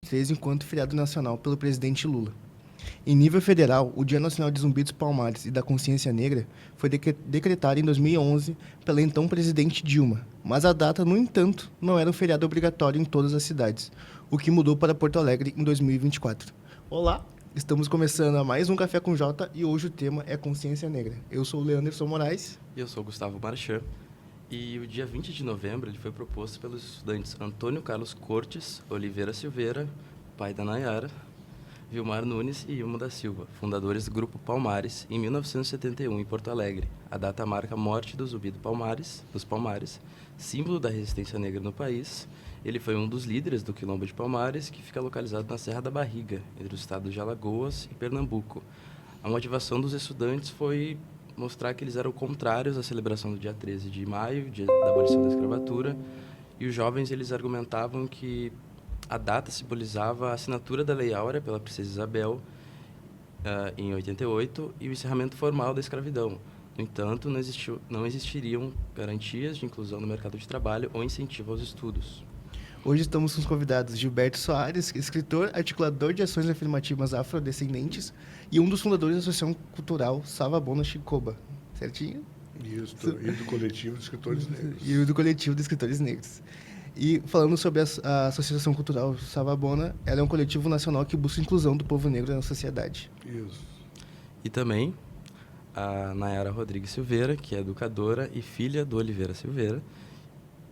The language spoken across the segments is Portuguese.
2023 enquanto feriado nacional pelo presidente Lula. Em nível federal, o Dia Nacional de Zumbi dos Palmares e da Consciência Negra foi decretado em 2011 pela então presidente Dilma, mas a data, no entanto, não era um feriado obrigatório em todas as cidades, o que mudou para Porto Alegre em 2024. Olá, estamos começando a mais um Café com Jota e hoje o tema é Consciência Negra. Eu sou o Leanderson Moraes. E eu sou o Gustavo Marchand. E o dia 20 de novembro ele foi proposto pelos estudantes Antônio Carlos Cortes, Oliveira Silveira, pai da Nayara, Vilmar Nunes e Ilma da Silva, fundadores do Grupo Palmares, em 1971, em Porto Alegre. A data marca a morte do Zumbi dos Palmares, símbolo da resistência negra no país. Ele foi um dos líderes do Quilombo de Palmares, que fica localizado na Serra da Barriga, entre os estados de Alagoas e Pernambuco. A motivação dos estudantes foi mostrar que eles eram contrários à celebração do dia 13 de maio, dia da abolição da escravatura, e os jovens eles argumentavam que a data simbolizava a assinatura da Lei Áurea pela Princesa Isabel em 88 e o encerramento formal da escravidão. No entanto, não existiriam garantias de inclusão no mercado de trabalho ou incentivo aos estudos. Hoje estamos com os convidados Gilberto Soares, escritor, articulador de ações afirmativas afrodescendentes e um dos fundadores da Associação Cultural Savabona Chicoba, certinho? Isso, e do Coletivo de Escritores Negros. E do Coletivo de Escritores Negros. E falando sobre a Associação Cultural Savabona, ela é um coletivo nacional que busca a inclusão do povo negro na sociedade. Isso. E também a Nayara Rodrigues Silveira, que é educadora e filha do Oliveira Silveira,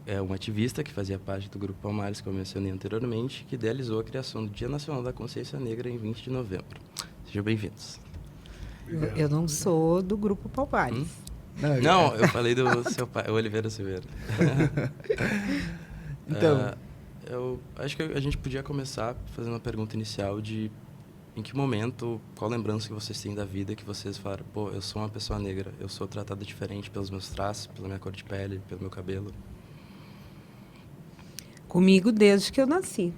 é uma ativista que fazia parte do Grupo Palmares, que eu mencionei anteriormente, que idealizou a criação do Dia Nacional da Consciência Negra em 20 de novembro. Sejam bem-vindos. Eu não sou do Grupo Palmares. Não, eu falei do seu pai, o Oliveira Silveira. Então, eu acho que a gente podia começar fazendo uma pergunta inicial de em que momento, qual lembrança que vocês têm da vida que vocês falaram, pô, eu sou uma pessoa negra, eu sou tratada diferente pelos meus traços, pela minha cor de pele, pelo meu cabelo. Comigo desde que eu nasci.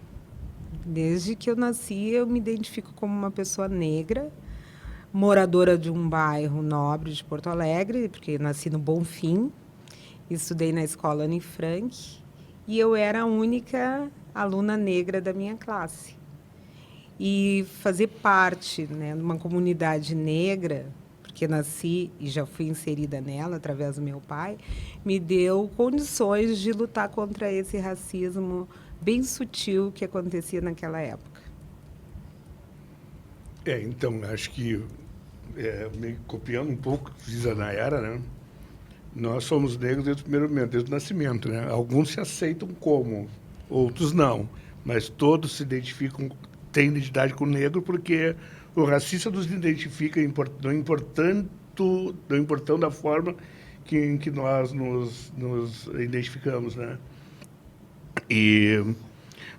Desde que eu nasci, eu me identifico como uma pessoa negra, moradora de um bairro nobre de Porto Alegre, porque nasci no Bonfim, estudei na escola Anne Frank, e eu era a única aluna negra da minha classe. E fazer parte, né, de uma comunidade negra, porque nasci e já fui inserida nela através do meu pai, me deu condições de lutar contra esse racismo bem sutil que acontecia naquela época. Então, acho que, meio copiando um pouco o que diz a Nayara, né? Nós somos negros desde o primeiro momento, desde o nascimento, né? Alguns se aceitam como, outros não, mas todos se identificam, têm identidade com o negro, porque o racista nos identifica não importando da forma em que nós nos identificamos, né?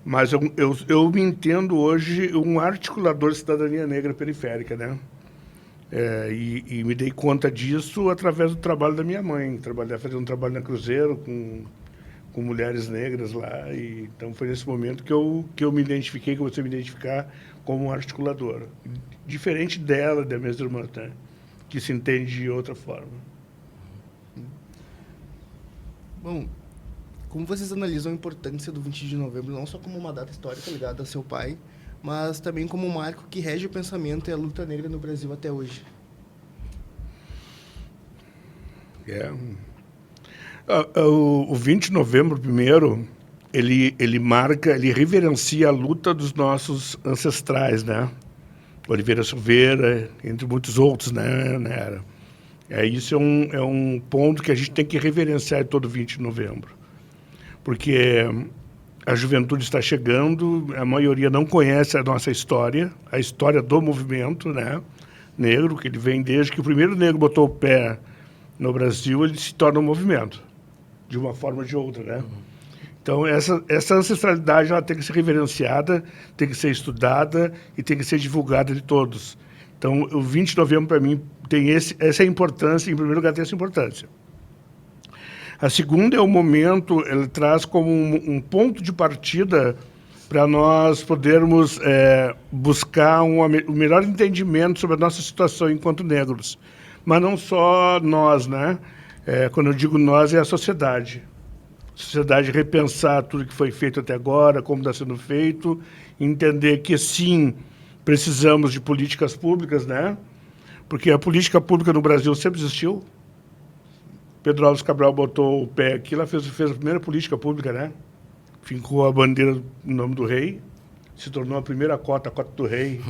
Mas eu me entendo hoje um articulador de cidadania negra periférica, né? E me dei conta disso através do trabalho da minha mãe, fazendo um trabalho na Cruzeiro com mulheres negras lá, e então foi nesse momento que eu me identifiquei, que você me identificar como um articulador, diferente dela, da minha irmã, né? Que se entende de outra forma. bom, como vocês analisam a importância do 20 de novembro, não só como uma data histórica ligada ao seu pai, mas também como um marco que rege o pensamento e a luta negra no Brasil até hoje? O 20 de novembro, primeiro, ele marca, ele reverencia a luta dos nossos ancestrais, né? Oliveira Silveira, entre muitos outros, né? Isso é um ponto que a gente tem que reverenciar todo 20 de novembro. Porque a juventude está chegando, a maioria não conhece a nossa história, a história do movimento, né, negro, que ele vem desde que o primeiro negro botou o pé no Brasil, ele se torna um movimento, de uma forma ou de outra, né? Então, essa ancestralidade ela tem que ser reverenciada, tem que ser estudada e tem que ser divulgada de todos. Então, o 20 de novembro, para mim, tem essa importância, em primeiro lugar, tem essa importância. A segunda é o momento, ele traz como um ponto de partida para nós podermos buscar o melhor entendimento sobre a nossa situação enquanto negros. Mas não só nós, né? Quando eu digo nós, é a sociedade. sociedade repensar tudo que foi feito até agora, como está sendo feito, entender que, sim, precisamos de políticas públicas, né? Porque a política pública no Brasil sempre existiu. Pedro Álvares Cabral botou o pé aqui, ela fez a primeira política pública, né? Fincou a bandeira no nome do rei, se tornou a primeira cota, a cota do rei.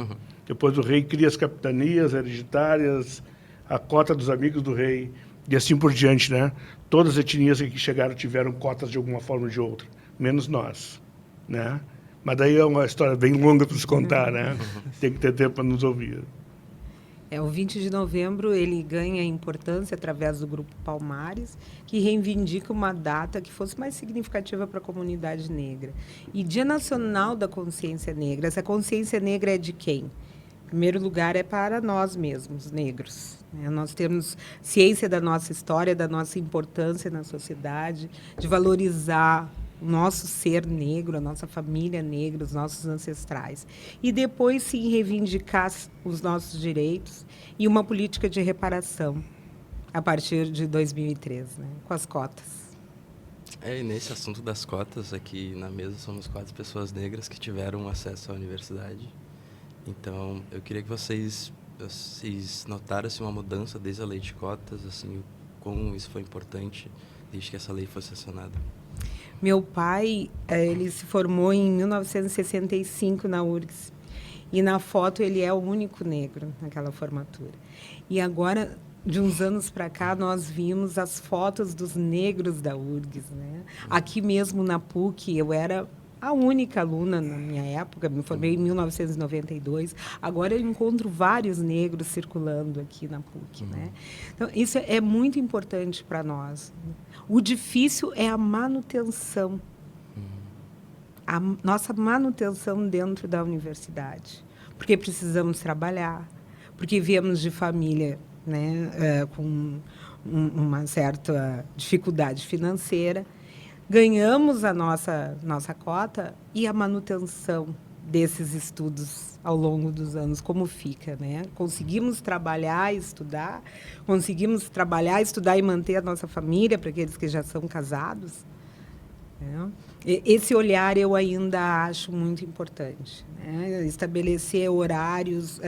Depois o rei cria as capitanias hereditárias, a cota dos amigos do rei, e assim por diante, né? Todas as etnias que chegaram tiveram cotas de alguma forma ou de outra, menos nós, né? Mas daí é uma história bem longa para se contar, né? Tem que ter tempo para nos ouvir. O 20 de novembro ele ganha importância através do Grupo Palmares, que reivindica uma data que fosse mais significativa para a comunidade negra. E Dia Nacional da Consciência Negra. Essa consciência negra é de quem? Em primeiro lugar, é para nós mesmos, negros. Nós temos ciência da nossa história, da nossa importância na sociedade, de valorizar o nosso ser negro, a nossa família negra, os nossos ancestrais. E depois, sim, reivindicar os nossos direitos e uma política de reparação a partir de 2003, né, com as cotas. E nesse assunto das cotas, aqui na mesa somos 4 pessoas negras que tiveram acesso à universidade. Então, eu queria que vocês notaram assim, uma mudança desde a lei de cotas, assim, como isso foi importante desde que essa lei foi sancionada. Meu pai, ele se formou em 1965 na URGS. E na foto ele é o único negro naquela formatura. E agora, de uns anos para cá, nós vimos as fotos dos negros da URGS, né? Aqui mesmo na PUC, eu era a única aluna na minha época, me formei em 1992. Agora eu encontro vários negros circulando aqui na PUC, né? Então, isso é muito importante para nós. O difícil é a manutenção. A nossa manutenção dentro da universidade. Porque precisamos trabalhar, porque viemos de família, né, com uma certa dificuldade financeira. Ganhamos a nossa cota e a manutenção desses estudos ao longo dos anos, como fica, né? Conseguimos trabalhar, estudar e manter a nossa família, para aqueles que já são casados, né? Esse olhar eu ainda acho muito importante, né? Estabelecer horários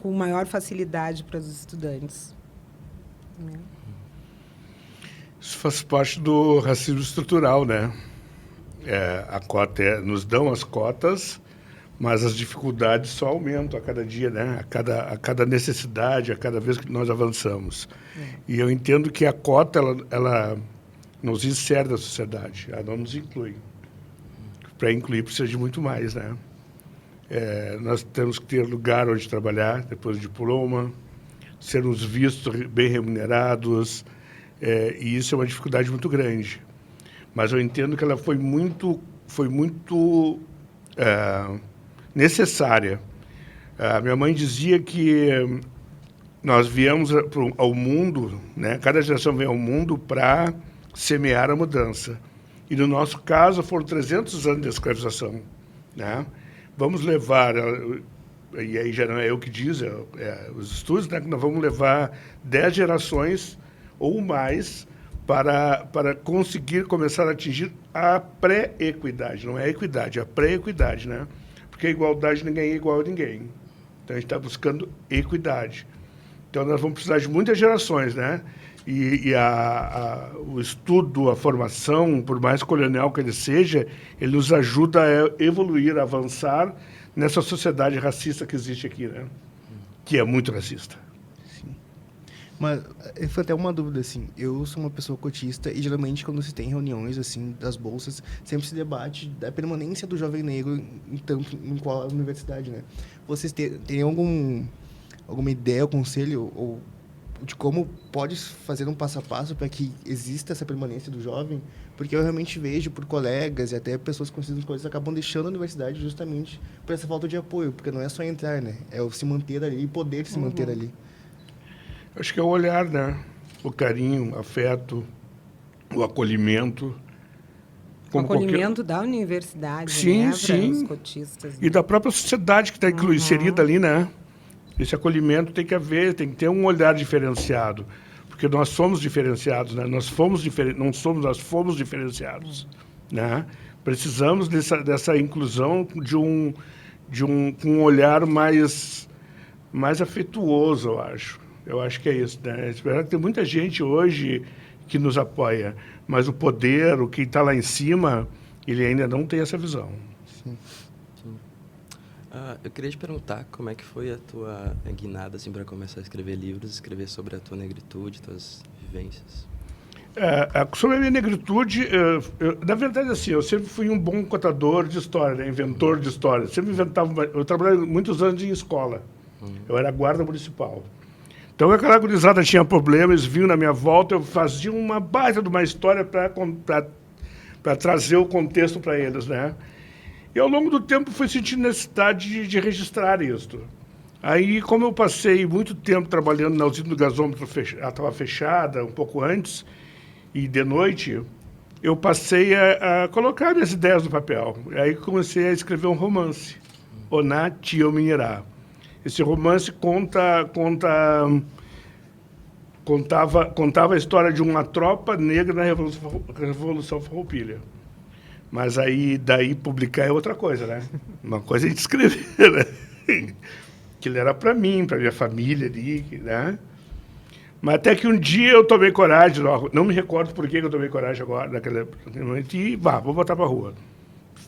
com maior facilidade para os estudantes, né? Isso faz parte do racismo estrutural, né? A cota nos dão as cotas, mas as dificuldades só aumentam a cada dia, né? A cada necessidade, a cada vez que nós avançamos. E eu entendo que a cota ela nos insere na sociedade, ela não nos inclui. Para incluir precisa de muito mais, né? Nós temos que ter lugar onde trabalhar depois do diploma, sermos vistos bem remunerados. E isso é uma dificuldade muito grande. Mas eu entendo que ela foi muito necessária. Minha mãe dizia que nós viemos ao mundo, né? Cada geração vem ao mundo para semear a mudança. E, no nosso caso, foram 300 anos de escravização, né? Vamos levar, e aí já não é eu que diz, os estudos, né? Que nós vamos levar 10 gerações ou mais para conseguir começar a atingir a pré-equidade. Não é a equidade, é a pré-equidade, né? Porque a igualdade ninguém é igual a ninguém. Então, a gente está buscando equidade. Então, nós vamos precisar de muitas gerações, né? E o estudo, a formação, por mais colonial que ele seja, ele nos ajuda a evoluir, a avançar nessa sociedade racista que existe aqui, né? Que é muito racista. Mas foi até uma dúvida, assim, eu sou uma pessoa cotista e geralmente quando se tem reuniões, assim, das bolsas, sempre se debate da permanência do jovem negro em qual universidade, né? Vocês têm alguma ideia, ou conselho, ou de como pode fazer um passo a passo para que exista essa permanência do jovem? Porque eu realmente vejo por colegas e até pessoas que conhecem coisas acabam deixando a universidade justamente por essa falta de apoio, porque não é só entrar, né? É o se manter ali e poder se manter ali. Acho que é o olhar, né? O carinho, o afeto, o acolhimento. O acolhimento da universidade, sim, né? Sim. Para os cotistas. Né? E da própria sociedade que está inserida ali, né? Esse acolhimento tem que haver, tem que ter um olhar diferenciado. porque nós somos diferenciados, né? Nós fomos nós fomos diferenciados, né? Precisamos dessa inclusão com um olhar mais afetuoso, eu acho. Eu acho que é isso, né? Espero que tem muita gente hoje que nos apoia, mas o poder, quem está lá em cima, ele ainda não tem essa visão. Sim. Eu queria te perguntar como é que foi a tua guinada assim, para começar a escrever livros, escrever sobre a tua negritude, tuas vivências. Sobre a minha negritude, na verdade, assim, eu sempre fui um bom contador de história, né? Inventor de história. Sempre inventava. Eu trabalhei muitos anos em escola. Eu era guarda municipal. Então, aquela gurizada tinha problemas, vinham na minha volta, eu fazia uma baita de uma história para trazer o contexto para eles, né? E, ao longo do tempo, fui sentindo necessidade de registrar isso. Aí, como eu passei muito tempo trabalhando na usina do gasômetro, ela estava fechada um pouco antes, e de noite, eu passei a colocar minhas ideias no papel. Aí comecei a escrever um romance, Oná Tia Minirá. Esse romance contava a história de uma tropa negra na Revolução Farroupilha. Mas daí publicar é outra coisa, né? Uma coisa é a gente escrever, né? Aquilo era para mim, para minha família ali, né? Mas até que um dia eu tomei coragem, não me recordo por que eu tomei coragem agora, naquele momento, e vou botar para a rua.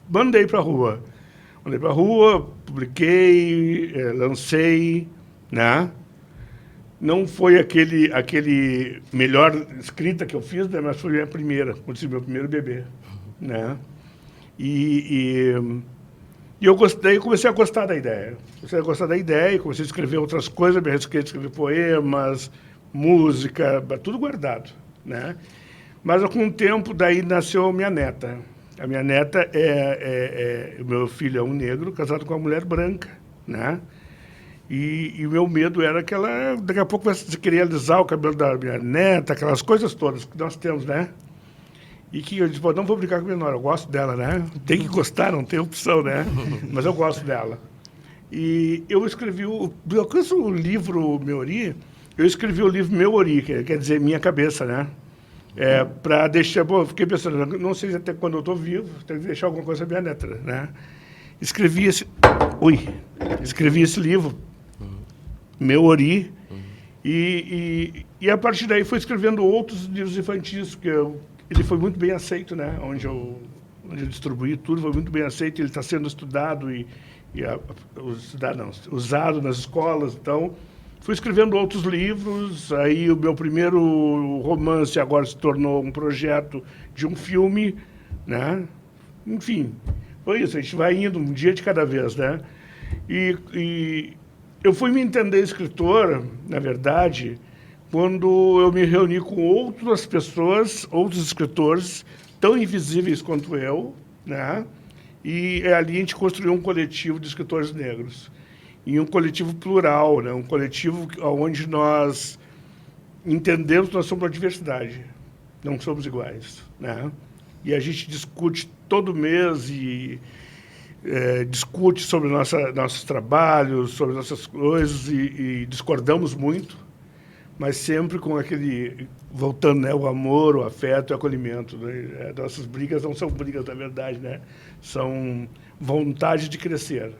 Mandei para a rua. Publiquei, lancei, né? Não foi aquele melhor escrita que eu fiz, né? Mas foi a minha primeira, meu primeiro bebê, né? E eu comecei a gostar da ideia. Comecei a escrever outras coisas, me arrisquei a escrever poemas, música, tudo guardado, né? Mas, com o tempo, daí nasceu a minha neta. A minha neta o meu filho é um negro casado com uma mulher branca, né? E o meu medo era que ela, daqui a pouco, vai querer alisar o cabelo da minha neta, aquelas coisas todas que nós temos, né? E que eu disse, não vou brincar com a menor, eu gosto dela, né? Tem que gostar, não tem opção, né? Mas eu gosto dela. E eu escrevi o livro Meu Ori, eu escrevi o livro Meu Ori, que quer dizer minha cabeça, né? Para deixar... Bom, eu fiquei pensando, não sei até quando eu estou vivo, tenho que deixar alguma coisa para minha neta, né? Escrevi esse livro, Meu Ori, e a partir daí fui escrevendo outros livros infantis, porque ele foi muito bem aceito, né? Onde eu distribuí tudo, foi muito bem aceito, ele está sendo estudado usado nas escolas, então... Fui escrevendo outros livros, aí o meu primeiro romance agora se tornou um projeto de um filme, né? Enfim, foi isso, a gente vai indo um dia de cada vez, né? E eu fui me entender escritor, na verdade, quando eu me reuni com outras pessoas, outros escritores, tão invisíveis quanto eu, né? E ali a gente construiu um coletivo de escritores negros. E um coletivo plural, né? Um coletivo onde nós entendemos que nós somos uma diversidade, não somos iguais, né? E a gente discute todo mês discute sobre nossos trabalhos, sobre nossas coisas e discordamos muito, mas sempre com aquele, voltando, né? O amor, o afeto e o acolhimento, né? Nossas brigas não são brigas, na verdade, né? São vontade de crescer.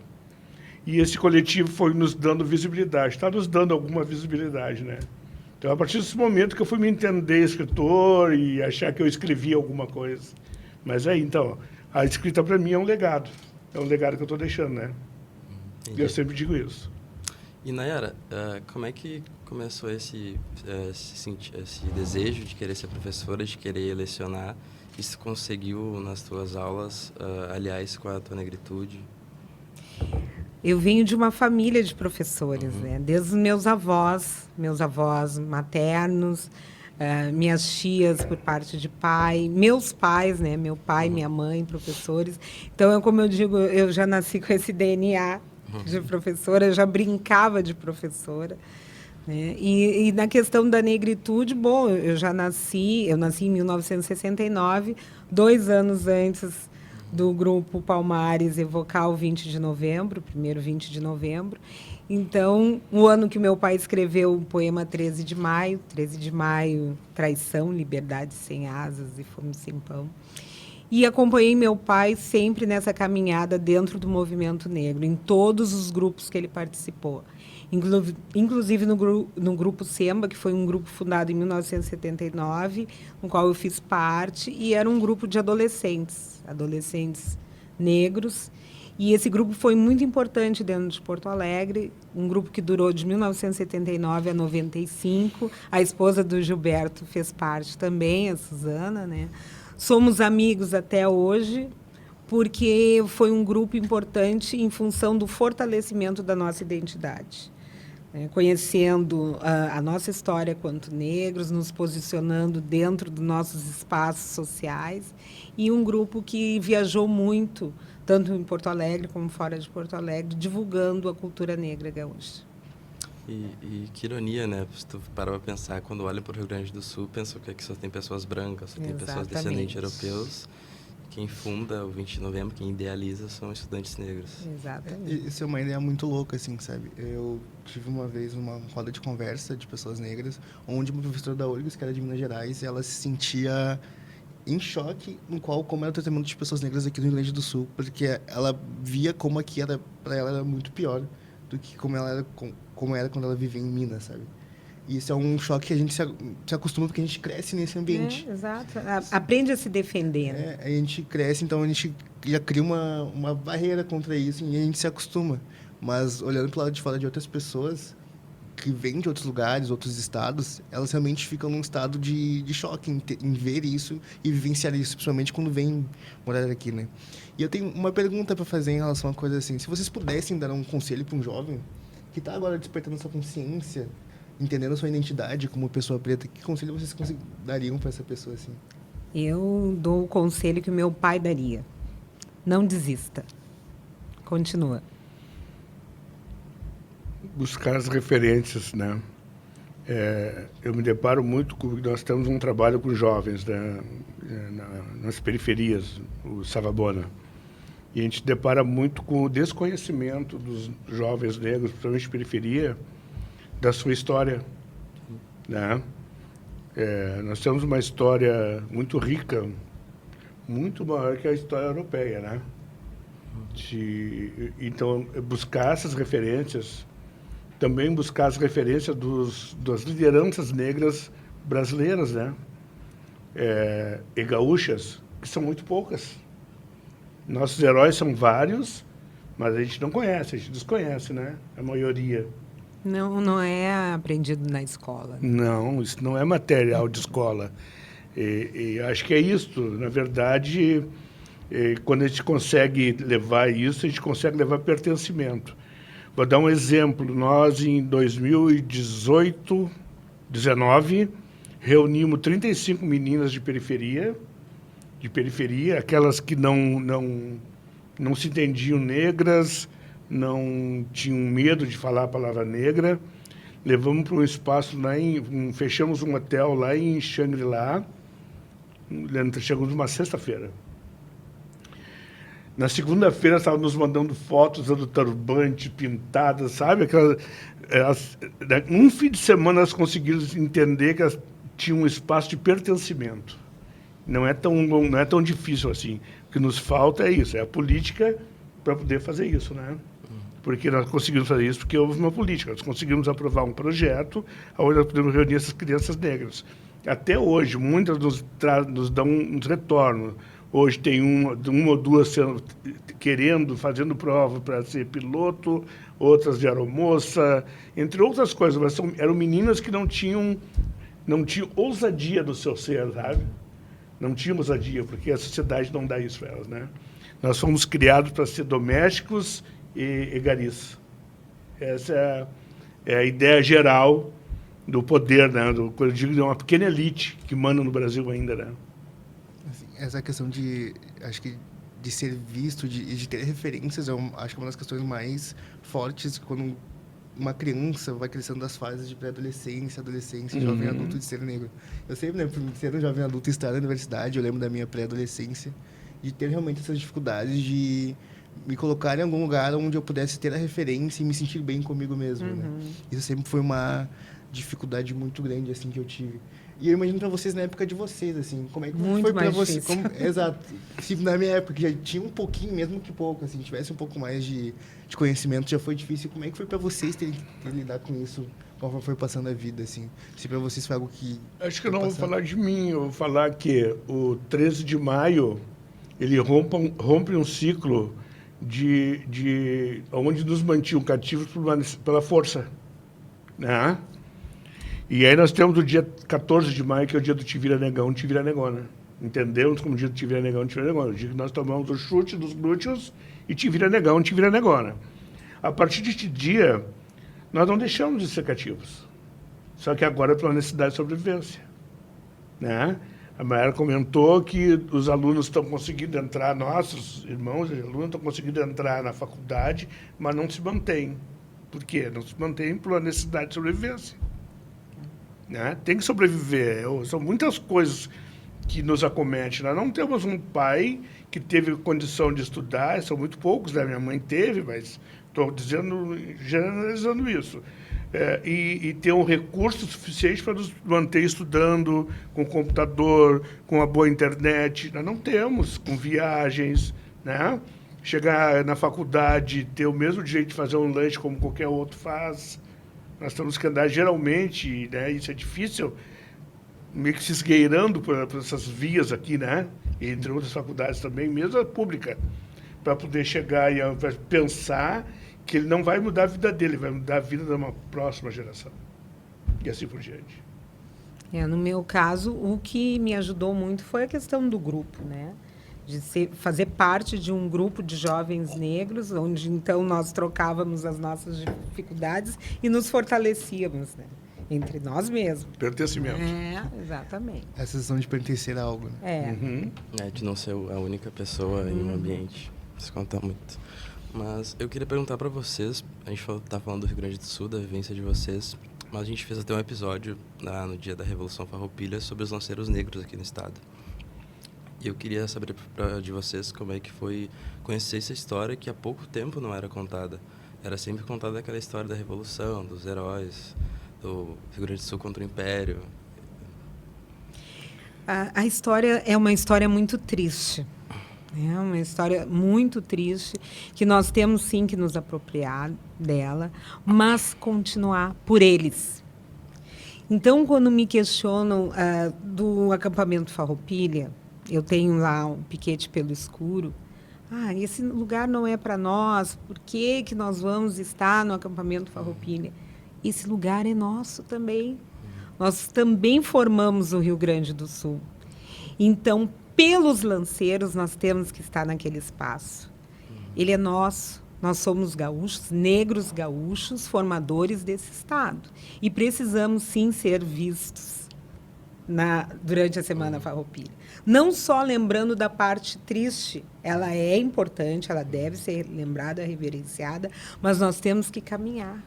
E esse coletivo foi nos dando visibilidade, está nos dando alguma visibilidade, né? Então, a partir desse momento que eu fui me entender escritor e achar que eu escrevia alguma coisa. Mas então, a escrita para mim é um legado que eu estou deixando, né? Entendi. Eu sempre digo isso. E, Nayara, como é que começou esse desejo de querer ser professora, de querer lecionar? E se conseguiu nas tuas aulas, aliás, com a tua negritude? Eu venho de uma família de professores, né? Desde os meus avós maternos, minhas tias por parte de pai, meus pais, né? Meu pai, minha mãe, professores. Então, como eu digo, eu já nasci com esse DNA de professora, eu já brincava de professora, né? E na questão da negritude, bom, eu nasci em 1969, 2 anos antes do Grupo Palmares evocar o 20 de novembro, primeiro 20 de novembro. Então, o ano que meu pai escreveu o poema 13 de maio, traição, liberdade sem asas e fome sem pão. E acompanhei meu pai sempre nessa caminhada dentro do movimento negro, em todos os grupos que ele participou. Inclusive no Grupo Semba, que foi um grupo fundado em 1979, no qual eu fiz parte, e era um grupo de adolescentes negros. E esse grupo foi muito importante dentro de Porto Alegre, um grupo que durou de 1979 a 95. A esposa do Gilberto fez parte também, a Suzana, né? Somos amigos até hoje, porque foi um grupo importante em função do fortalecimento da nossa identidade. Conhecendo a nossa história quanto negros, nos posicionando dentro dos nossos espaços sociais, e um grupo que viajou muito, tanto em Porto Alegre como fora de Porto Alegre, divulgando a cultura negra gaúcha. E que ironia, né? Se tu parar para pensar, quando olha para o Rio Grande do Sul, pensa que aqui só tem pessoas brancas, só tem pessoas descendentes de europeus. Quem funda o 20 de novembro, quem idealiza, são estudantes negros. Exatamente. Isso é uma ideia muito louca, assim, sabe? Eu tive uma vez uma roda de conversa de pessoas negras, onde uma professora da URGS, que era de Minas Gerais, ela se sentia em choque como era o tratamento de pessoas negras aqui no Rio Grande do Sul, porque ela via como aqui era, para ela, era muito pior do que como era quando ela vivia em Minas, sabe? E isso é um choque que a gente se acostuma, porque a gente cresce nesse ambiente. Exato. Aprende a se defender. Né? A gente cresce, então a gente já cria uma barreira contra isso e a gente se acostuma. Mas olhando para o lado de fora de outras pessoas que vêm de outros lugares, outros estados, elas realmente ficam num estado de choque em ver isso e vivenciar isso, principalmente quando vêm morar aqui, né? E eu tenho uma pergunta para fazer em relação a coisa assim. Se vocês pudessem dar um conselho para um jovem que está agora despertando sua consciência, entendendo a sua identidade como pessoa preta, que conselho vocês dariam para essa pessoa assim? Eu dou o conselho que o meu pai daria. Não desista. Continua. Buscar as referências, né? Eu me deparo muito com... Nós temos um trabalho com jovens, né? Nas periferias, o Savabona. E a gente depara muito com o desconhecimento dos jovens negros, principalmente de periferia, da sua história, né? Nós temos uma história muito rica, muito maior que a história europeia, né? Então, buscar essas referências, também buscar as referências das lideranças negras brasileiras, né? E gaúchas, que são muito poucas. Nossos heróis são vários, mas a gente não conhece, a gente desconhece, né? A maioria. Não é aprendido na escola. Não, isso não é material de escola. E acho que é isso. Na verdade, quando a gente consegue levar isso, a gente consegue levar pertencimento. Vou dar um exemplo. Nós, em 2018, 19, reunimos 35 meninas de periferia, aquelas que não se entendiam negras, não tinham medo de falar a palavra negra. Levamos para um espaço lá fechamos um hotel lá em Xangri-Lá. Chegamos numa sexta-feira. Na segunda-feira, estavam nos mandando fotos do turbante, pintadas, sabe? Um fim de semana, elas conseguiram entender que elas tinham um espaço de pertencimento. Não é tão difícil assim. O que nos falta é isso, é a política para poder fazer isso, né? Porque nós conseguimos fazer isso porque houve uma política. Nós conseguimos aprovar um projeto onde nós podemos reunir essas crianças negras. Até hoje, muitas nos dão um retorno. Hoje tem uma ou duas fazendo prova para ser piloto, outras de aeromoça, entre outras coisas. Mas eram meninas que não tinham ousadia no seu ser, sabe? Não tinham ousadia, porque a sociedade não dá isso para elas, né? Nós fomos criados para ser domésticos e garis. Essa é a ideia geral do poder, né? Quando eu digo de uma pequena elite que manda no Brasil ainda, né? Assim, essa questão de ser visto e de ter referências, acho que é uma das questões mais fortes quando uma criança vai crescendo das fases de pré-adolescência, adolescência, jovem adulto, de ser negro. Eu sempre, né, ser um jovem adulto e estar na universidade, eu lembro da minha pré-adolescência, de ter realmente essas dificuldades de me colocar em algum lugar onde eu pudesse ter a referência e me sentir bem comigo mesmo, né? Isso sempre foi uma dificuldade muito grande, assim, que eu tive. E eu imagino para vocês na época de vocês, assim, como é que Muito foi para mais vocês? difícil. Exato. Se na minha época já tinha um pouquinho, mesmo que pouco, assim, tivesse um pouco mais de conhecimento, já foi difícil. Como é que foi para vocês terem que lidar com isso, conforme foi passando a vida, assim? Se para vocês foi algo que... Acho que eu não vou falar de mim, eu vou falar que o 13 de maio, ele rompe um ciclo de onde nos mantinham cativos pela força, né? E aí nós temos o dia 14 de maio, que é o dia do Te Vira Negão, Te Vira Negona. Entendemos como o dia do Te Vira Negão, Te Vira Negona. O dia que nós tomamos o chute dos glúteos e Te Vira Negão, Te Vira Negona. A partir deste dia, nós não deixamos de ser cativos. Só que agora é pela necessidade de sobrevivência, né? A Mayara comentou que os alunos estão conseguindo entrar, nossos irmãos e alunos estão conseguindo entrar na faculdade, mas não se mantêm. Por quê? Não se mantêm pela necessidade de sobrevivência. Né? Tem que sobreviver. São muitas coisas que nos acometem. Nós não temos um pai que teve condição de estudar, são muito poucos, né? Minha mãe teve, mas estou generalizando isso. E ter um recurso suficiente para nos manter estudando, com computador, com uma boa internet. Nós não temos, com viagens, né? Chegar na faculdade, ter o mesmo jeito de fazer um lanche como qualquer outro faz. Nós temos que andar geralmente, né? Isso é difícil, meio que se esgueirando por essas vias aqui, né? Entre outras faculdades também, mesmo a pública, para poder chegar e pensar que ele não vai mudar a vida dele, vai mudar a vida de uma próxima geração. E assim por diante. No meu caso, o que me ajudou muito foi a questão do grupo, né? De fazer parte de um grupo de jovens negros, onde então nós trocávamos as nossas dificuldades e nos fortalecíamos, né? Entre nós mesmos. Pertencimento. Exatamente. A sensação de pertencer a algo, né? De não ser a única pessoa em um ambiente. Isso conta muito. Mas eu queria perguntar para vocês, a gente tá falando do Rio Grande do Sul, da vivência de vocês, mas a gente fez até um episódio no dia da Revolução Farroupilha sobre os lanceiros negros aqui no estado. E eu queria saber de vocês como é que foi conhecer essa história que há pouco tempo não era contada. Era sempre contada aquela história da Revolução, dos heróis, do Rio Grande do Sul contra o Império. A história é uma história muito triste. É uma história muito triste, que nós temos, sim, que nos apropriar dela, mas continuar por eles. Então, quando me questionam do acampamento Farroupilha, eu tenho lá um piquete pelo escuro. Esse lugar não é para nós, por que que nós vamos estar no acampamento Farroupilha? Esse lugar é nosso também. Nós também formamos o Rio Grande do Sul. Então, pelos lanceiros, nós temos que estar naquele espaço. Ele é nosso. Nós somos gaúchos, negros gaúchos, formadores desse estado. E precisamos, sim, ser vistos durante a Semana Farroupilha. Não só lembrando da parte triste, ela é importante, ela deve ser lembrada, reverenciada, mas nós temos que caminhar.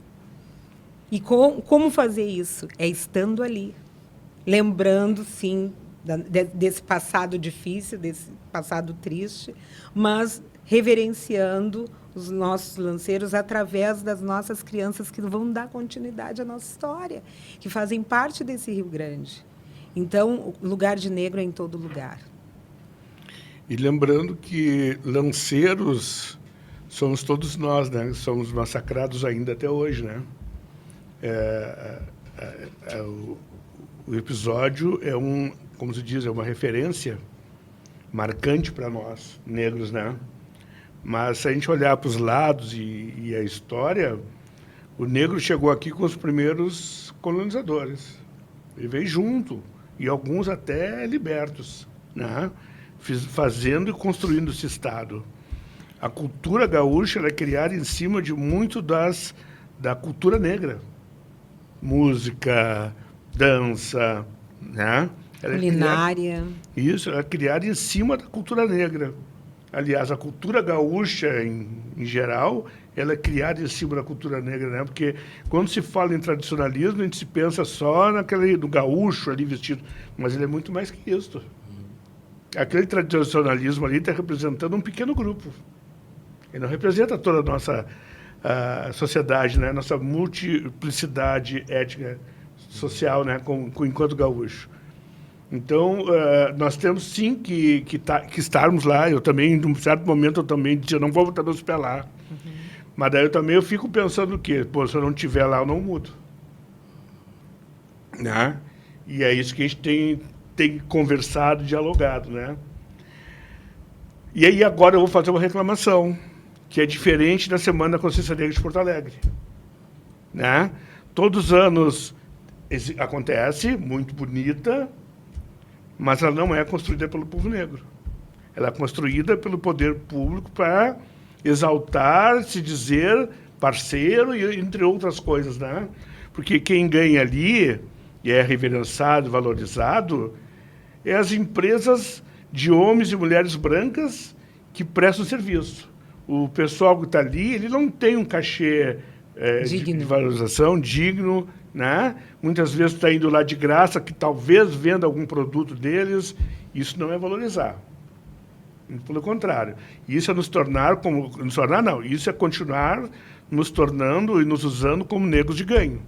E como fazer isso? É estando ali, lembrando, sim, desse passado difícil, desse passado triste, mas reverenciando os nossos lanceiros através das nossas crianças que vão dar continuidade à nossa história, que fazem parte desse Rio Grande. Então, o lugar de negro é em todo lugar. E lembrando que lanceiros somos todos nós, né? Somos massacrados ainda até hoje, né? O episódio é como se diz, é uma referência marcante para nós, negros, né? Mas se a gente olhar para os lados e a história, o negro chegou aqui com os primeiros colonizadores. Ele veio junto, e alguns até libertos, né? Fazendo e construindo esse Estado. A cultura gaúcha é criada em cima de muito da cultura negra. Música, dança, né? Culinária. Isso, ela é criada em cima da cultura negra. Aliás, a cultura gaúcha, em geral, ela é criada em cima da cultura negra, né? Porque quando se fala em tradicionalismo, a gente se pensa só do gaúcho ali vestido, mas ele é muito mais que isso. Aquele tradicionalismo ali está representando um pequeno grupo. Ele não representa toda a nossa sociedade, né? Nossa multiplicidade étnica, social, né? Enquanto gaúcho. Então, nós temos sim que estarmos lá. Eu também, em um certo momento, eu também dizia, não vou botar meus pés lá. Uhum. Mas daí eu fico pensando o quê? Pô, se eu não estiver lá, eu não mudo. Né? E é isso que a gente tem conversado, dialogado, né? E aí agora eu vou fazer uma reclamação, que é diferente da Semana da Consciência Negra de Porto Alegre. Né? Todos os anos acontece, muito bonita, mas ela não é construída pelo povo negro. Ela é construída pelo poder público para exaltar, se dizer parceiro, e entre outras coisas. Né? Porque quem ganha ali, e é reverenciado, valorizado, é as empresas de homens e mulheres brancas que prestam serviço. O pessoal que está ali, ele não tem um cachê de valorização digno, né? Muitas vezes está indo lá de graça, que talvez venda algum produto deles. Isso não é valorizar. Pelo contrário. Isso é nos tornar isso é continuar nos tornando e nos usando como negros de ganho.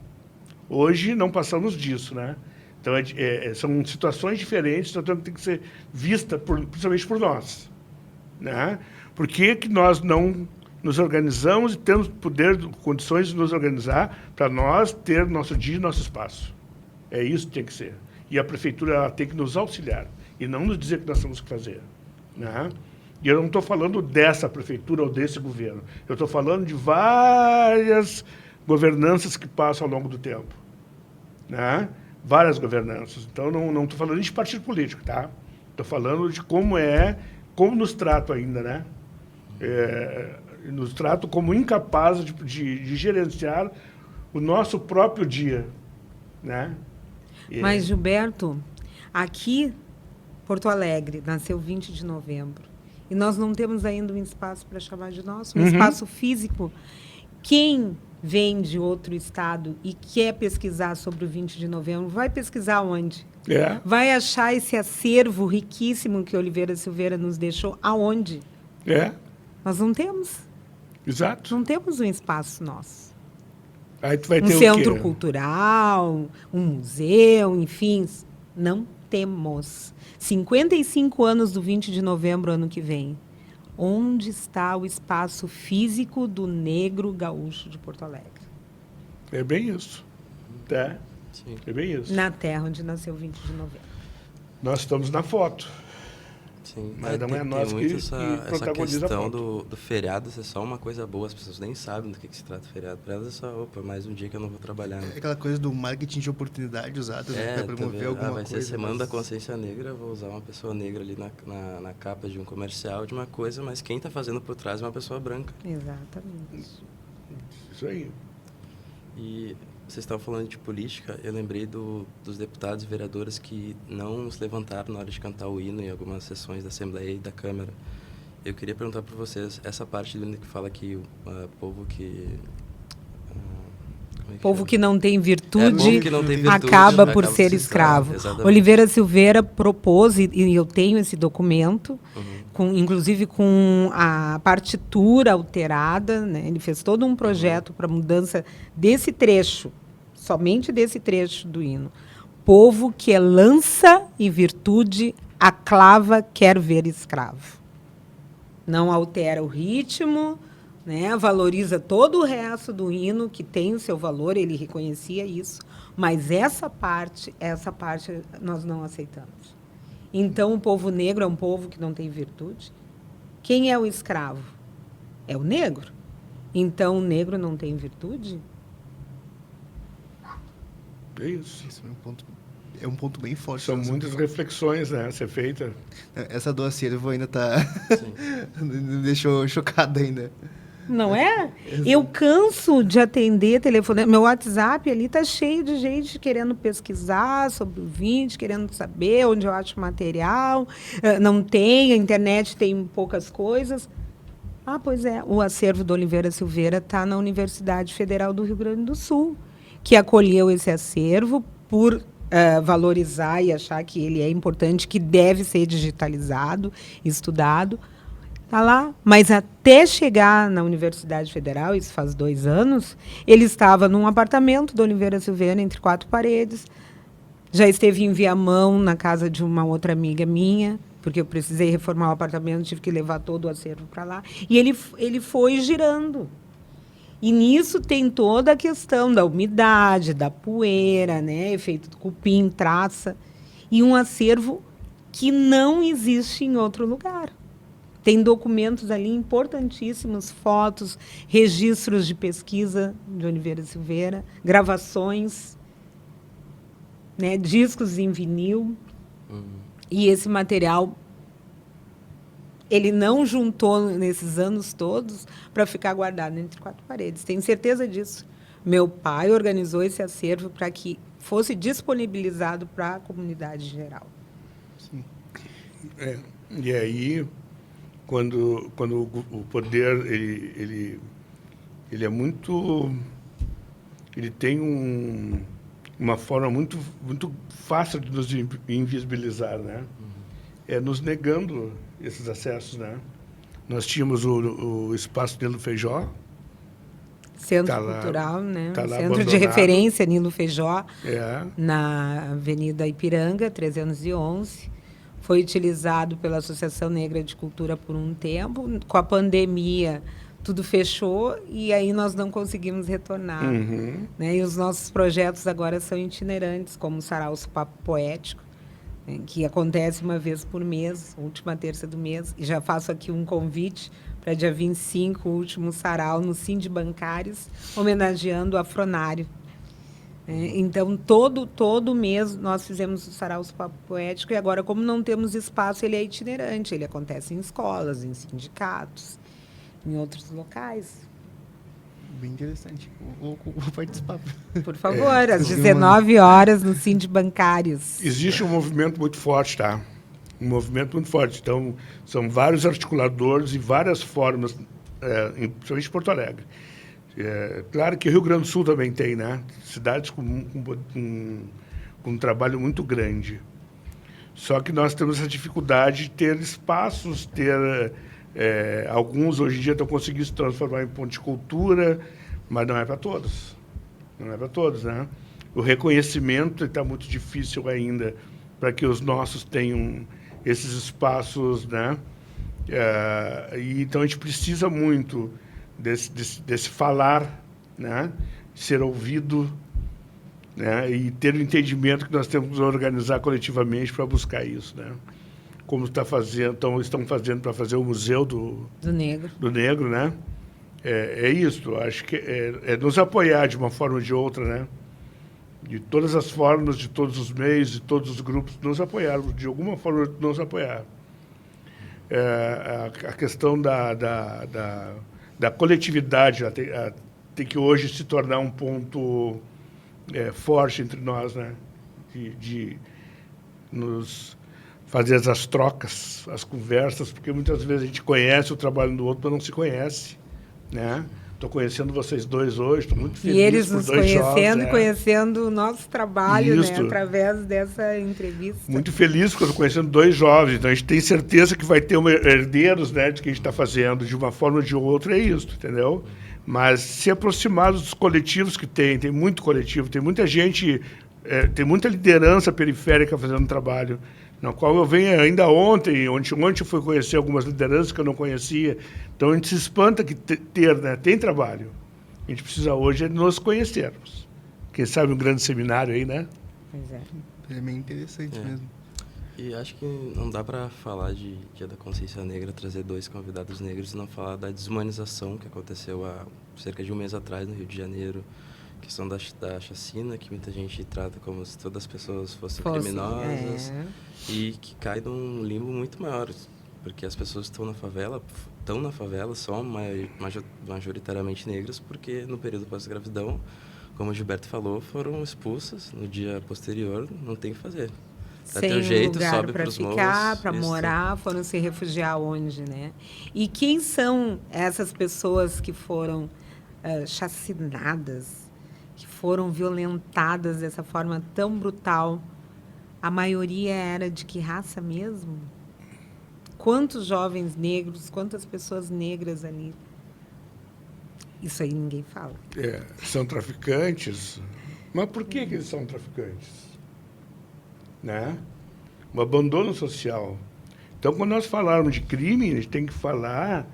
Hoje não passamos disso, né? Então, são situações diferentes, então tem que ser vista principalmente por nós. Né? Por que nós não nos organizamos e temos condições de nos organizar para nós ter nosso dia e nosso espaço? É isso que tem que ser. E a prefeitura ela tem que nos auxiliar e não nos dizer o que nós temos que fazer. Né? E eu não estou falando dessa prefeitura ou desse governo. Eu estou falando de várias governanças que passam ao longo do tempo. Né? Várias governanças. Então, não estou falando de partido político, tá? Estou falando de como nos tratam ainda, né? Nos tratam como incapazes de gerenciar o nosso próprio dia, né? Mas, Gilberto, aqui, Porto Alegre, nasceu 20 de novembro, e nós não temos ainda um espaço para chamar de nosso, um espaço físico. Quem vem de outro estado e quer pesquisar sobre o 20 de novembro, vai pesquisar onde? Vai achar esse acervo riquíssimo que Oliveira Silveira nos deixou aonde? Nós não temos. Exato. Não temos um espaço nosso. Aí tu vai ter centro cultural, um museu, enfim. Não temos. 55 anos do 20 de novembro, ano que vem. Onde está o espaço físico do negro gaúcho de Porto Alegre? É bem isso. Tá? Sim. É bem isso. Na terra onde nasceu 20 de novembro. Nós estamos na foto. Sim, mas não é nós que essa questão do feriado ser só uma coisa boa. As pessoas nem sabem do que se trata o feriado. Para elas é só, mais um dia que eu não vou trabalhar. Né? É aquela coisa do marketing de oportunidade usado para promover alguma coisa. Vai ser Semana da Consciência Negra, vou usar uma pessoa negra ali na capa de um comercial, de uma coisa, mas quem está fazendo por trás é uma pessoa branca. Exatamente. Isso aí. E vocês estavam falando de política, eu lembrei dos deputados e vereadores que não se levantaram na hora de cantar o hino em algumas sessões da Assembleia e da Câmara. Eu queria perguntar para vocês, essa parte do hino que fala que o povo que... Povo que não tem virtude, povo que não tem virtude acaba por ser escravo. Oliveira Silveira propôs, e eu tenho esse documento, inclusive com a partitura alterada, né? Ele fez todo um projeto para mudança desse trecho, somente desse trecho do hino. Povo que é lança e virtude, a clava quer ver escravo. Não altera o ritmo, né? Valoriza todo o resto do hino, que tem o seu valor, ele reconhecia isso, mas essa parte nós não aceitamos. Então, o povo negro é um povo que não tem virtude. Quem é o escravo? É o negro. Então, o negro não tem virtude? É isso. Isso é um ponto bem forte. São muitas reflexões, né, a ser feita. Essa do acervo ainda está... me deixou chocado ainda. Não é? Eu canso de atender telefone. Meu WhatsApp ali está cheio de gente querendo pesquisar sobre o 20, querendo saber onde eu acho material. Não tem, a internet tem poucas coisas. Pois é, o acervo do Oliveira Silveira está na Universidade Federal do Rio Grande do Sul, que acolheu esse acervo por valorizar e achar que ele é importante, que deve ser digitalizado, estudado. Está lá. Mas até chegar na Universidade Federal, isso faz 2 anos, ele estava num apartamento da Oliveira Silveira, entre 4 paredes. Já esteve em Viamão, na casa de uma outra amiga minha, porque eu precisei reformar o apartamento, tive que levar todo o acervo para lá. E ele foi girando. E nisso tem toda a questão da umidade, da poeira, né? Efeito do cupim, traça. E um acervo que não existe em outro lugar. Tem documentos ali importantíssimos, fotos, registros de pesquisa de Oliveira Silveira, gravações, né? Discos em vinil. E esse material ele não juntou nesses anos todos para ficar guardado entre 4 paredes. Tenho certeza disso. Meu pai organizou esse acervo para que fosse disponibilizado para a comunidade geral. Sim. E aí, quando o poder ele é muito, ele tem uma forma muito fácil de nos invisibilizar, né? É nos negando esses acessos, né? Nós tínhamos o espaço Nilo Feijó. Centro Cultural, né? Tá lá Centro de abandonado. referência Nilo Feijó, É. na Avenida Ipiranga, 311. Foi utilizado pela Associação Negra de Cultura por um tempo. Com a pandemia, tudo fechou e aí nós não conseguimos retornar. Uhum. Né? E os nossos projetos agora são itinerantes, como o Sarau Papo Poético, né, que acontece uma vez por mês, última terça do mês. E já faço aqui um convite para dia 25, o último sarau no Sind Bancários, homenageando o Afronário. Então, todo mês nós fizemos o Sarau Papo Poético e agora, como não temos espaço, ele é itinerante. Ele acontece em escolas, em sindicatos, em outros locais. Bem interessante. Vou participar. Por favor, às 19 horas no Sind Bancários. Existe um movimento muito forte, tá? Um movimento muito forte. Então, são vários articuladores e várias formas, principalmente em Porto Alegre. Claro que o Rio Grande do Sul também tem, né? Cidades com um trabalho muito grande. Só que nós temos essa dificuldade de ter espaços, alguns hoje em dia estão conseguindo se transformar em ponto de cultura, mas não é para todos. Não é para todos, né? O reconhecimento está muito difícil ainda para que os nossos tenham esses espaços, né? E então a gente precisa muito desse falar, né? Ser ouvido, né? E ter o entendimento que nós temos que nos organizar coletivamente para buscar isso, né? Como estão fazendo para fazer o Museu do Negro, né? É isso, acho que é nos apoiar de uma forma ou de outra, né? De todas as formas, de todos os meios, de todos os grupos, nos apoiar, de alguma forma nos apoiar. A questão da coletividade tem que hoje se tornar um ponto forte entre nós, né? De nos fazer as trocas, as conversas, porque muitas vezes a gente conhece o trabalho do outro, mas não se conhece, né? Estou conhecendo vocês dois hoje, estou muito feliz. E eles por nos dois conhecendo jovens, e conhecendo o nosso trabalho, né, Isso. através dessa entrevista. Muito feliz porque eu estou conhecendo 2 jovens, então a gente tem certeza que vai ter herdeiros, né, de que a gente está fazendo, de uma forma ou de outra, é isso, entendeu? Mas se aproximar dos coletivos que tem muito coletivo, tem muita gente, tem muita liderança periférica fazendo trabalho, na qual eu venho ainda ontem eu fui conhecer algumas lideranças que eu não conhecia. Então, a gente se espanta que tem trabalho. A gente precisa hoje nos conhecermos. Quem sabe um grande seminário aí, né? Pois é. É bem interessante mesmo. E acho que não dá para falar de Dia da Consciência Negra, trazer 2 convidados negros e não falar da desumanização que aconteceu há cerca de um mês atrás no Rio de Janeiro. Questão da chacina, que muita gente trata como se todas as pessoas fossem criminosas e que cai num limbo muito maior, porque as pessoas que estão na favela são majoritariamente negras, porque no período pós-gravidão, como o Gilberto falou, foram expulsas no dia posterior, não tem o que fazer. Sem um jeito, lugar sobe para pros ficar, morros, para isso. morar, foram se refugiar onde, né? E quem são essas pessoas que foram chacinadas, que foram violentadas dessa forma tão brutal, a maioria era de que raça mesmo? Quantos jovens negros, quantas pessoas negras ali? Isso aí ninguém fala. São traficantes. Mas por que eles são traficantes? Né? O abandono social. Então, quando nós falarmos de crime, a gente tem que falar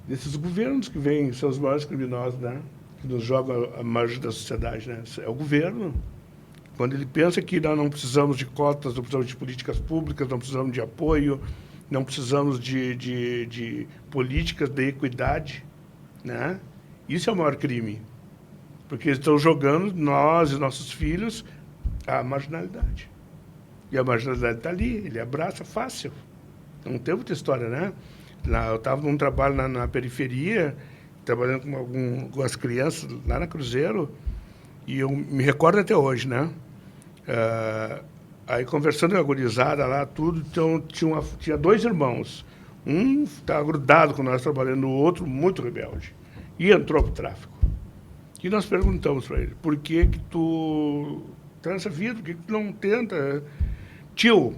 desses governos que vêm, são os maiores criminosos, né? Que nos jogam a margem da sociedade, né? É o governo. Quando ele pensa que nós não precisamos de cotas, não precisamos de políticas públicas, não precisamos de apoio, não precisamos de políticas de equidade, né? Isso é o maior crime. Porque eles estão jogando nós e nossos filhos à marginalidade. E a marginalidade está ali, ele abraça fácil. Não tem muita história, né? Eu estava num trabalho na periferia, trabalhando com as crianças lá na Cruzeiro, e eu me recordo até hoje, né? Aí, conversando com a gurizada lá, tudo, então, tinha 2 irmãos. Um estava grudado com nós trabalhando, o outro muito rebelde. E entrou para o tráfico. E nós perguntamos para ele, por que tu está nessa vida? Por que tu não tenta? Tio,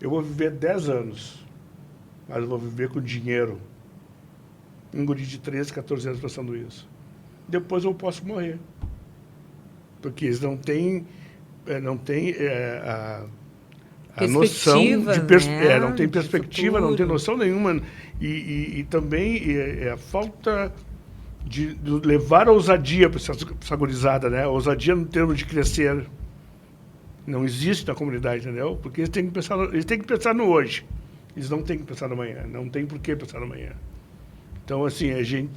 eu vou viver 10 anos, mas eu vou viver com dinheiro. Um guri de 13, 14 anos passando isso. Depois eu posso morrer. Porque eles não têm a noção de né? não tem perspectiva, não tem noção nenhuma. E também a falta de levar a ousadia para essa gurizada, né? A ousadia no termo de crescer. Não existe na comunidade, entendeu? Porque eles têm que pensar no hoje. Eles não têm que pensar no amanhã. Não tem por que pensar no amanhã. Então, assim, a gente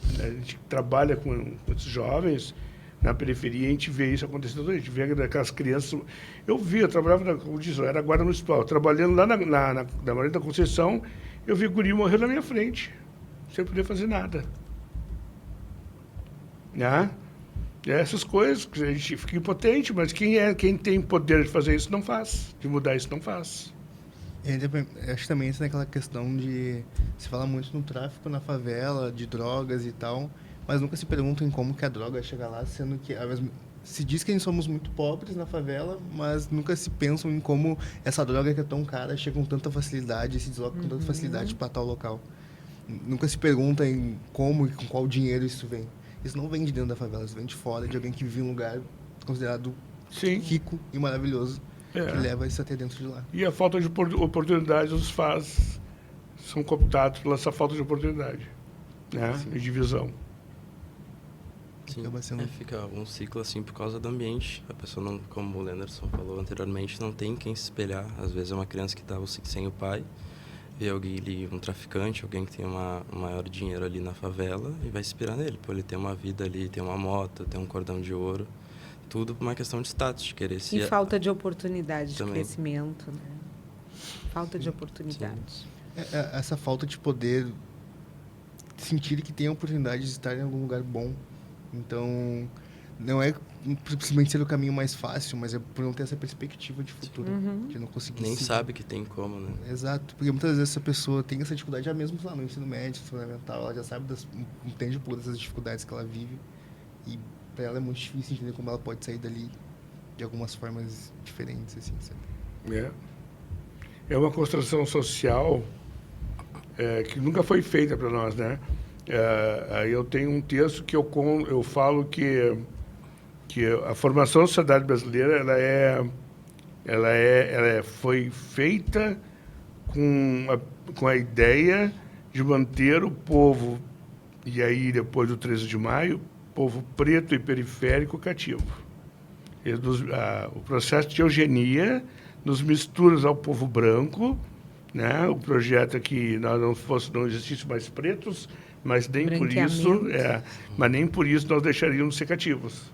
trabalha com esses jovens na periferia, a gente vê isso acontecendo. A gente vê aquelas crianças... Eu trabalhava, como disse, eu era guarda municipal. Trabalhando lá na Maria da Conceição, eu vi o guri morrer na minha frente, sem poder fazer nada. Né? Essas coisas que a gente fica impotente, mas quem tem poder de fazer isso não faz, de mudar isso não faz. Acho que também entra naquela questão de se fala muito no tráfico na favela, de drogas e tal, mas nunca se perguntam em como que a droga chega lá, sendo que se diz que nós somos muito pobres na favela, mas nunca se pensam em como essa droga que é tão cara chega com tanta facilidade e se desloca com tanta facilidade para tal local. Nunca se pergunta em como e com qual dinheiro isso vem. Isso não vem de dentro da favela, isso vem de fora, de alguém que vive em um lugar considerado rico e maravilhoso, que leva isso até dentro de lá. E a falta de oportunidade são cooptados pela essa falta de oportunidade, né? E de visão. Sim, fica um ciclo assim por causa do ambiente. A pessoa, não, como o Lenderson falou anteriormente, não tem quem se espelhar. Às vezes é uma criança que está sem o pai, vê alguém ali, um traficante, alguém que tem um maior dinheiro ali na favela e vai se inspirar nele. Pô, ele tem uma vida ali, tem uma moto, tem um cordão de ouro. Tudo por uma questão de status, de querer se... E falta de oportunidade de crescimento, né? Falta de oportunidade. Essa falta de poder sentir que tem a oportunidade de estar em algum lugar bom. Então, não é simplesmente ser o caminho mais fácil, mas é por não ter essa perspectiva de futuro, de não conseguir nem sabe que tem como, né? Exato, porque muitas vezes essa pessoa tem essa dificuldade já mesmo lá no ensino médio, fundamental, ela já sabe, entende por essas dificuldades que ela vive e para ela é muito difícil entender como ela pode sair dali de algumas formas diferentes, assim, sabe? É uma construção social que nunca foi feita para nós, né? Aí eu tenho um texto que eu falo que a formação da sociedade brasileira ela foi feita com a ideia de manter o povo, e aí depois do 13 de maio, povo preto e periférico cativo. O processo de eugenia nos mistura ao povo branco, né? O projeto é que não existisse mais pretos, mas nem por isso nós deixaríamos de ser cativos.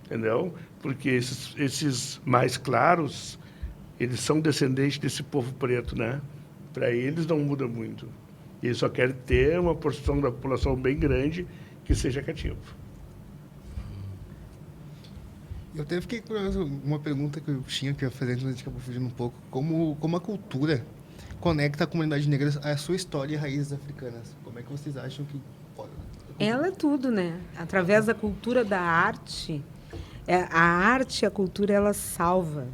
Entendeu? Porque esses mais claros, eles são descendentes desse povo preto, né? Para eles não muda muito. Eles só querem ter uma porção da população bem grande que seja cativo. Eu até fiquei curioso, uma pergunta que eu tinha que fazer, mas a gente acabou fugindo um pouco. Como a cultura conecta a comunidade negra à sua história e raízes africanas? Como é que vocês acham que Ela é tudo, né? Através da cultura da arte, a arte e a cultura, ela salva.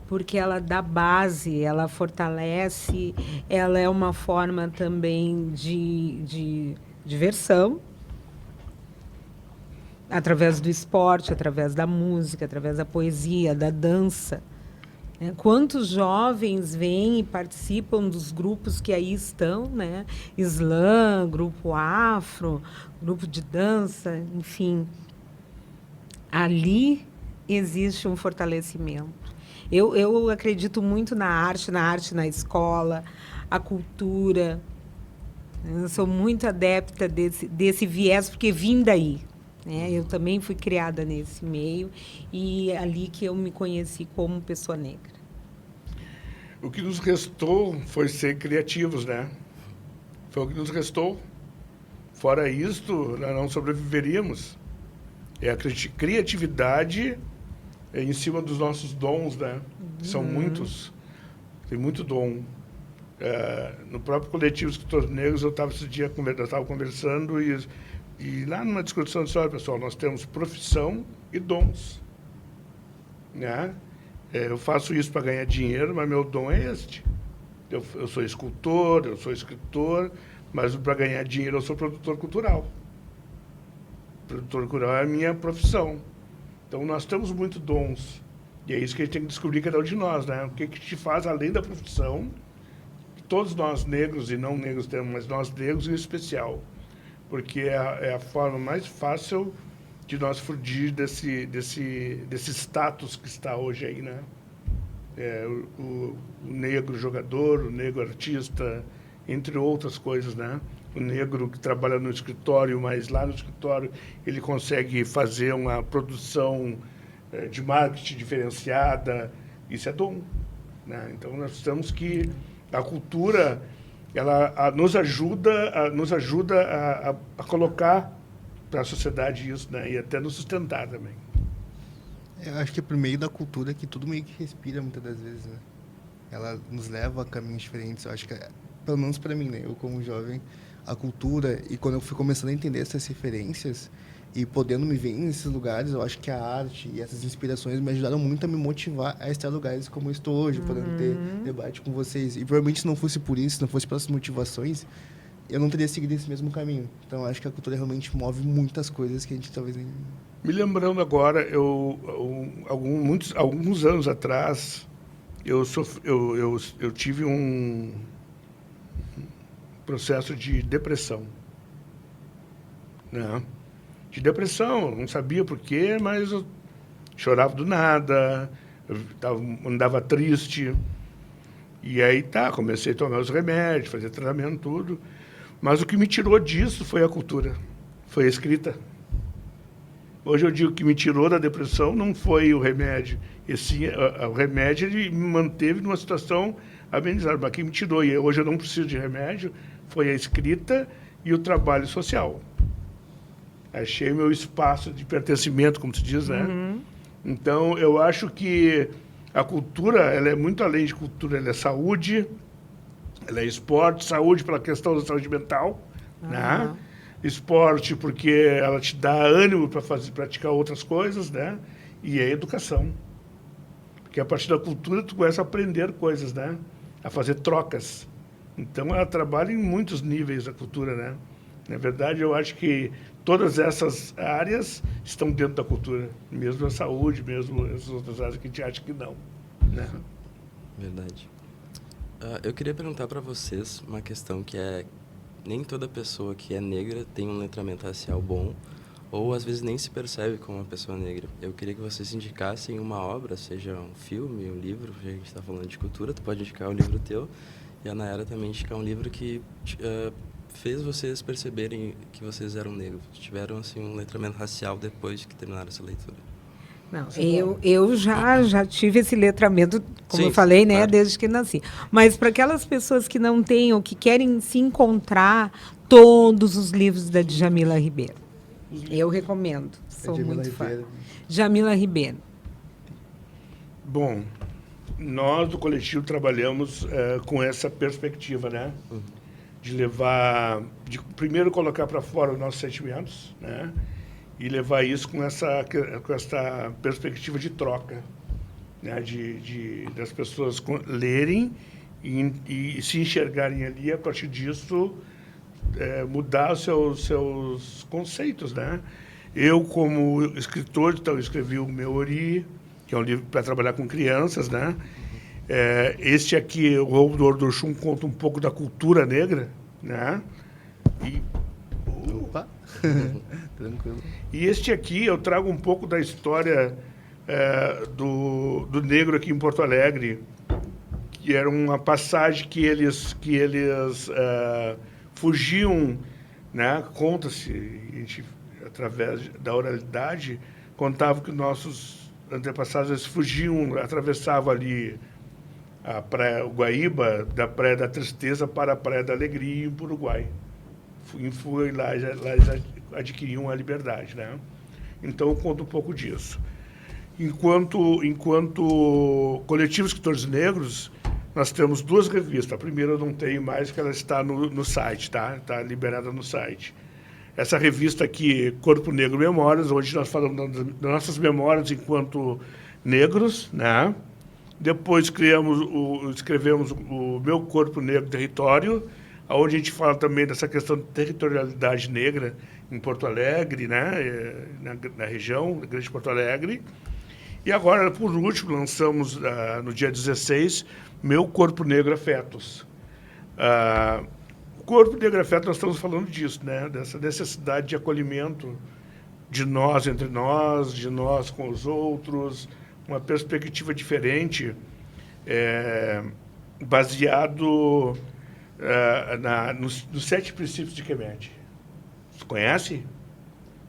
Porque ela dá base, ela fortalece, ela é uma forma também de diversão, através do esporte, através da música, através da poesia, da dança. Né? Quantos jovens vêm e participam dos grupos que aí estão, né? Slam, grupo afro, grupo de dança, enfim. Ali existe um fortalecimento. Eu acredito muito na arte na escola, a cultura. Eu sou muito adepta desse viés, porque vim daí. Né? Eu também fui criada nesse meio e é ali que eu me conheci como pessoa negra. O que nos restou foi ser criativos, né? Foi o que nos restou. Fora isto, nós não sobreviveríamos. É a criatividade em cima dos nossos dons, né? São muitos. Tem muito dom. No próprio coletivo Escritores Negros, eu estava esse dia conversando e lá numa discussão disse, olha, pessoal, nós temos profissão e dons. Né? Eu faço isso para ganhar dinheiro, mas meu dom é este. Eu sou escultor, eu sou escritor, mas para ganhar dinheiro eu sou produtor cultural. Produtor cultural é a minha profissão. Então, nós temos muitos dons. E é isso que a gente tem que descobrir, cada um de nós, né? O que te faz, além da profissão, todos nós negros e não negros temos, mas nós negros em especial. Porque é a forma mais fácil de nós fugir desse status que está hoje aí, né? O negro jogador, o negro artista, entre outras coisas, né? O negro que trabalha no escritório, mas lá no escritório ele consegue fazer uma produção de marketing diferenciada. Isso é dom, né? Então, nós temos que... A cultura, ela nos ajuda a colocar para a sociedade isso, né? E até nos sustentar também. Eu acho que é por meio da cultura que tudo meio que respira, muitas das vezes, né? Ela nos leva a caminhos diferentes. Eu acho que, pelo menos para mim, né? Eu, como jovem, a cultura, e quando eu fui começando a entender essas referências e podendo me ver nesses lugares, eu acho que a arte e essas inspirações me ajudaram muito a me motivar a estar em lugares como eu estou hoje, podendo ter debate com vocês. E provavelmente se não fosse por isso, se não fosse pelas motivações, eu não teria seguido esse mesmo caminho. Então, eu acho que a cultura realmente move muitas coisas que a gente talvez nem... Me lembrando agora, alguns anos atrás, eu tive um processo de depressão, né? De depressão, eu não sabia por quê, mas eu chorava do nada, andava triste. E aí comecei a tomar os remédios, fazer tratamento, tudo. Mas o que me tirou disso foi a cultura, foi a escrita. Hoje eu digo que me tirou da depressão não foi o remédio. O remédio ele me manteve numa situação amenizada, mas quem me tirou, e hoje eu não preciso de remédio, foi a escrita e o trabalho social. Achei meu espaço de pertencimento, como se diz, né? Então, eu acho que a cultura, ela é muito além de cultura, ela é saúde, ela é esporte, saúde pela questão da saúde mental, né? Esporte porque ela te dá ânimo para praticar outras coisas, né? E é educação. Porque a partir da cultura tu começa a aprender coisas, né? A fazer trocas. Então, ela trabalha em muitos níveis da cultura, né? Na verdade, eu acho que todas essas áreas estão dentro da cultura. Mesmo a saúde, mesmo essas outras áreas que a gente acha que não. Né? Verdade. Eu queria perguntar para vocês uma questão que é... Nem toda pessoa que é negra tem um letramento racial bom, ou às vezes nem se percebe como uma pessoa negra. Eu queria que vocês indicassem uma obra, seja um filme, um livro, já que a gente está falando de cultura, tu pode indicar um livro teu, e a Nayara também indicar um livro que fez vocês perceberem que vocês eram negros, tiveram assim um letramento racial depois que terminaram essa leitura. Não, eu já tive esse letramento, como Sim, eu falei, né, claro. desde que nasci. Mas para aquelas pessoas que não têm ou que querem se encontrar, todos os livros da Djamila Ribeiro. Eu recomendo, sou Djamila muito fã. Ribeiro. Djamila Ribeiro. Bom, nós do coletivo trabalhamos com essa perspectiva, né? de levar, de primeiro colocar para fora os nossos sentimentos, né? E levar isso com essa perspectiva de troca, né? Das pessoas lerem e se enxergarem ali, a partir disso, mudar os seus conceitos, né? Eu, como escritor, então, escrevi o meu Ori, que é um livro para trabalhar com crianças, né? Este aqui, o Roubo do Ouro do Oxum, conta um pouco da cultura negra, né? Opa! Tranquilo. E este aqui eu trago um pouco da história do negro aqui em Porto Alegre, que era uma passagem que eles fugiam, né? Conta-se, através da oralidade, contava que nossos antepassados eles fugiam, atravessavam ali a Praia Guaíba, da Praia da Tristeza para a Praia da Alegria, em Uruguai. Lá já adquiriam a liberdade, né? Então, eu conto um pouco disso. Enquanto Coletivo Escritores Negros, nós temos 2 revistas. A primeira eu não tenho mais, que ela está no site, tá? Está liberada no site. Essa revista aqui, Corpo Negro Memórias, onde nós falamos das nossas memórias enquanto negros, né? Depois escrevemos o Meu Corpo Negro Território, onde a gente fala também dessa questão de territorialidade negra em Porto Alegre, né? Na região, na Grande Porto Alegre. E agora, por último, lançamos, no dia 16, Meu Corpo Negro Afetos. O Corpo Negro Afetos, nós estamos falando disso, né? Dessa necessidade de acolhimento de nós entre nós, de nós com os outros, uma perspectiva diferente, baseado nos 7 princípios de Kemet. Você conhece?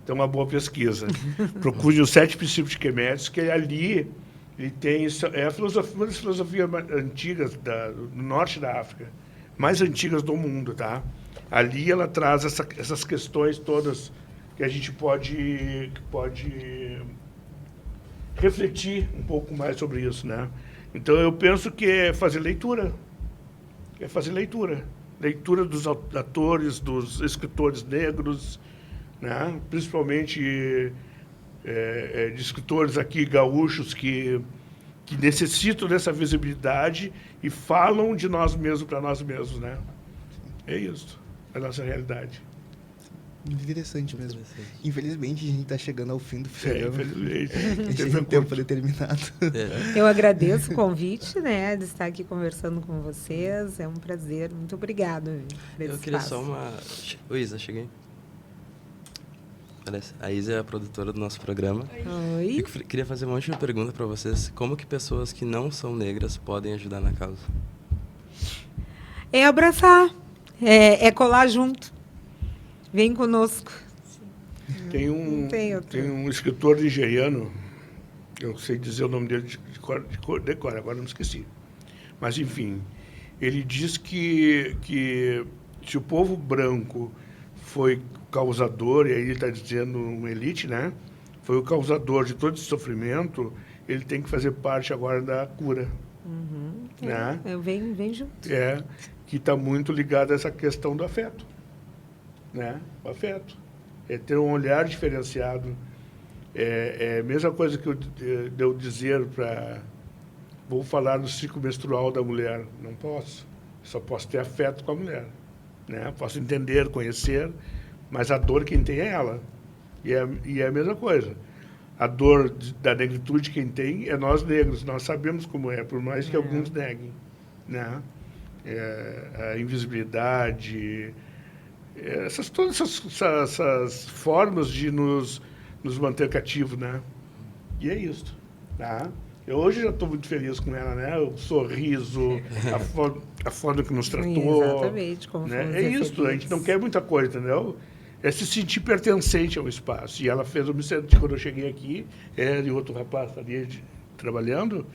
Então, uma boa pesquisa. Procure os 7 princípios de Kemet, que ali ele tem... uma das filosofias antigas do norte da África, mais antigas do mundo, tá? Ali ela traz essas questões todas que a gente pode refletir um pouco mais sobre isso, né? Então, eu penso que é fazer leitura. Leitura dos atores, dos escritores negros, né? Principalmente de escritores aqui gaúchos que necessitam dessa visibilidade e falam de nós mesmos para nós mesmos, né? É isso, a nossa realidade. Interessante mesmo. Infelizmente, a gente está chegando ao fim do programa. Infelizmente. A gente tem um tempo determinado. Eu agradeço o convite, né, de estar aqui conversando com vocês. É um prazer. Muito obrigado por esse Eu queria espaço. só uma... Oi, Isa, cheguei. A Isa é a produtora do nosso programa. Oi. Eu queria fazer uma última pergunta para vocês. Como que pessoas que não são negras podem ajudar na causa? É abraçar. É colar junto. Vem conosco. Tem um escritor nigeriano, eu sei dizer o nome dele de cor, agora não esqueci. Mas, enfim, ele diz que se o povo branco foi causador, e aí ele está dizendo uma elite, né? Foi o causador de todo esse sofrimento, ele tem que fazer parte agora da cura. Né? Vem junto. Que está muito ligado a essa questão do afeto. Né? O afeto. É ter um olhar diferenciado. É a mesma coisa que eu dizer para... Vou falar do ciclo menstrual da mulher. Não posso. Só posso ter afeto com a mulher. Né? Posso entender, conhecer, mas a dor quem tem é ela. E é a mesma coisa. A dor da negritude quem tem é nós negros. Nós sabemos como é, por mais que alguns neguem. Né? A invisibilidade... todas essas formas de nos manter cativos, né? E é isso. Tá? Eu hoje já estou muito feliz com ela, né? O sorriso, a forma que nos tratou. Exatamente. Como né? É isso, a gente não quer muita coisa, entendeu? É se sentir pertencente ao espaço. E ela fez eu me sentir, quando eu cheguei aqui, ela e outro rapaz ali trabalhando,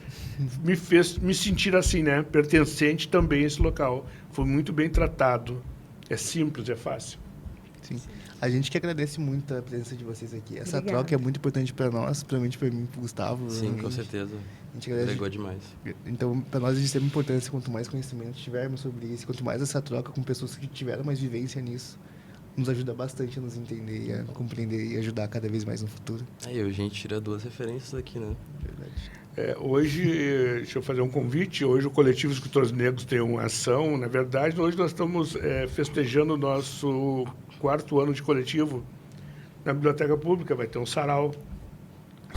me fez me sentir assim, né? Pertencente também a esse local. Foi muito bem tratado. É simples, é fácil. Sim. A gente que agradece muito a presença de vocês aqui. Essa Obrigada. troca é muito importante para nós, principalmente para mim, para o Gustavo. Sim, com realmente. certeza. A gente agradece. Agregou demais. Então, para nós é de extrema importância, quanto mais conhecimento tivermos sobre isso, quanto mais essa troca com pessoas que tiveram mais vivência nisso, nos ajuda bastante a nos entender, a compreender e ajudar cada vez mais no futuro. Aí a gente tira 2 referências aqui, né? Verdade. Hoje, deixa eu fazer um convite, hoje o Coletivo Escritores Negros tem uma ação, na verdade, hoje nós estamos festejando o nosso 4º ano de coletivo na Biblioteca Pública, vai ter um sarau,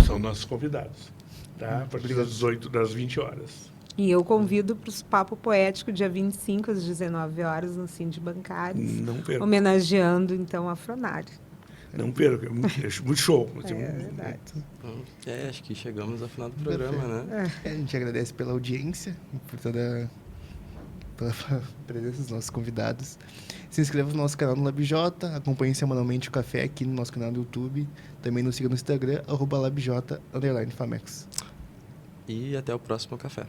são nossos convidados, tá? A partir das 20 horas. E eu convido para o Papo Poético, dia 25, às 19 horas, no Cine de Bancários, Não perca, homenageando, então, a Fronário. não perca, muito show. Verdade. Então, acho que chegamos ao final do programa, né? A gente agradece pela audiência, por toda pela presença dos nossos convidados. Se inscreva no nosso canal no LabJ, acompanhe semanalmente o café aqui no nosso canal do YouTube. Também nos siga no Instagram, @labj_famex. E até o próximo café.